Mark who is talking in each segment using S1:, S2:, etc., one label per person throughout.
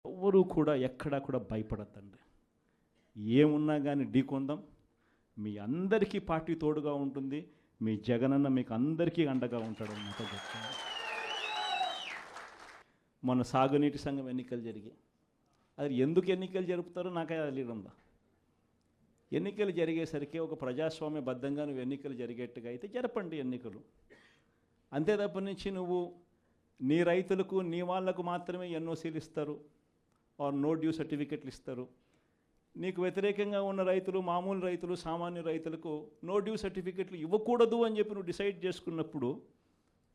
S1: ఎవరు కూడా ఎక్కడా కూడా భయపడద్దండి. ఏమున్నా కానీ ఢీకొందాం. మీ అందరికీ పార్టీ తోడుగా ఉంటుంది. మీ జగనన్న మీకు అందరికీ అండగా ఉంటాడు అన్నమాట చెప్తాను. మన సాగునీటి సంఘం ఎన్నికలు జరిగాయి. అది ఎందుకు ఎన్నికలు జరుపుతారో నాకే తెలియడంలా. ఎన్నికలు జరిగేసరికి ఒక ప్రజాస్వామ్యబద్ధంగా నువ్వు ఎన్నికలు జరిగేట్టుగా అయితే జరపండి ఎన్నికలు. అంతే తప్ప నుంచి నువ్వు నీ రైతులకు నీ వాళ్లకు మాత్రమే ఎన్ఓసీలు ఇస్తారు, ఆర్ నో డ్యూ సర్టిఫికెట్లు ఇస్తారు. నీకు వ్యతిరేకంగా ఉన్న రైతులు, మామూలు రైతులు, సామాన్య రైతులకు నో డ్యూ సర్టిఫికెట్లు ఇవ్వకూడదు అని చెప్పి నువ్వు డిసైడ్ చేసుకున్నప్పుడు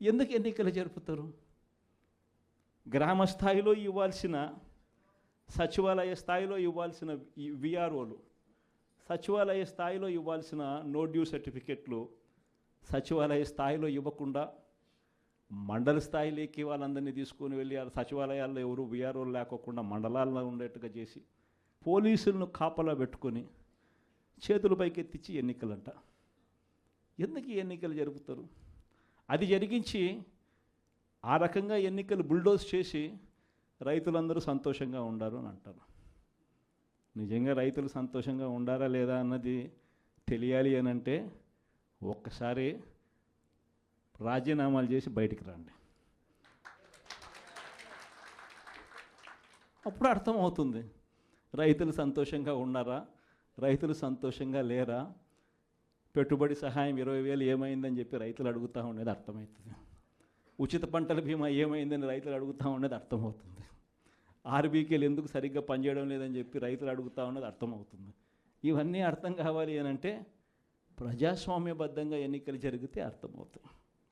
S1: ఎందుకు ఎన్నికలు జరుపుతారు? గ్రామ స్థాయిలో ఇవ్వాల్సిన, సచివాలయ స్థాయిలో ఇవ్వాల్సిన విఆర్ఓలు, సచివాలయ స్థాయిలో ఇవ్వాల్సిన నో డ్యూ సర్టిఫికెట్లు సచివాలయ స్థాయిలో ఇవ్వకుండా మండల స్థాయిలోకి వాళ్ళందరినీ తీసుకొని వెళ్ళి ఆ సచివాలయాల్లో ఎవరు విఆర్ఓలు లేకోకుండా మండలాల్లో ఉండేట్టుగా చేసి పోలీసులను కాపలా పెట్టుకొని చేతులు పైకెత్తించి ఎన్నికలంట. ఎందుకు ఈ ఎన్నికలు జరుపుతారు? అది జరిగించి ఆ రకంగా ఎన్నికలు బుల్డోజ్ చేసి రైతులందరూ సంతోషంగా ఉండారు అని అంటారు. నిజంగా రైతులు సంతోషంగా ఉండారా లేదా అన్నది తెలియాలి అని అంటే ఒక్కసారి రాజీనామాలు చేసి బయటికి రండి. అప్పుడు అర్థమవుతుంది రైతులు సంతోషంగా ఉన్నారా, రైతులు సంతోషంగా లేరా, పెట్టుబడి సహాయం 20,000 ఏమైందని చెప్పి రైతులు అడుగుతూ ఉండేది అర్థమవుతుంది. ఉచిత పంటల బీమా ఏమైందని రైతులు అడుగుతూ ఉండేది అర్థమవుతుంది. ఆర్బీకేలు ఎందుకు సరిగ్గా పనిచేయడం లేదని చెప్పి రైతులు అడుగుతూ ఉన్నది అర్థమవుతుంది. ఇవన్నీ అర్థం కావాలి అని అంటే ప్రజాస్వామ్యబద్ధంగా ఎన్నికలు జరిగితే అర్థమవుతుంది.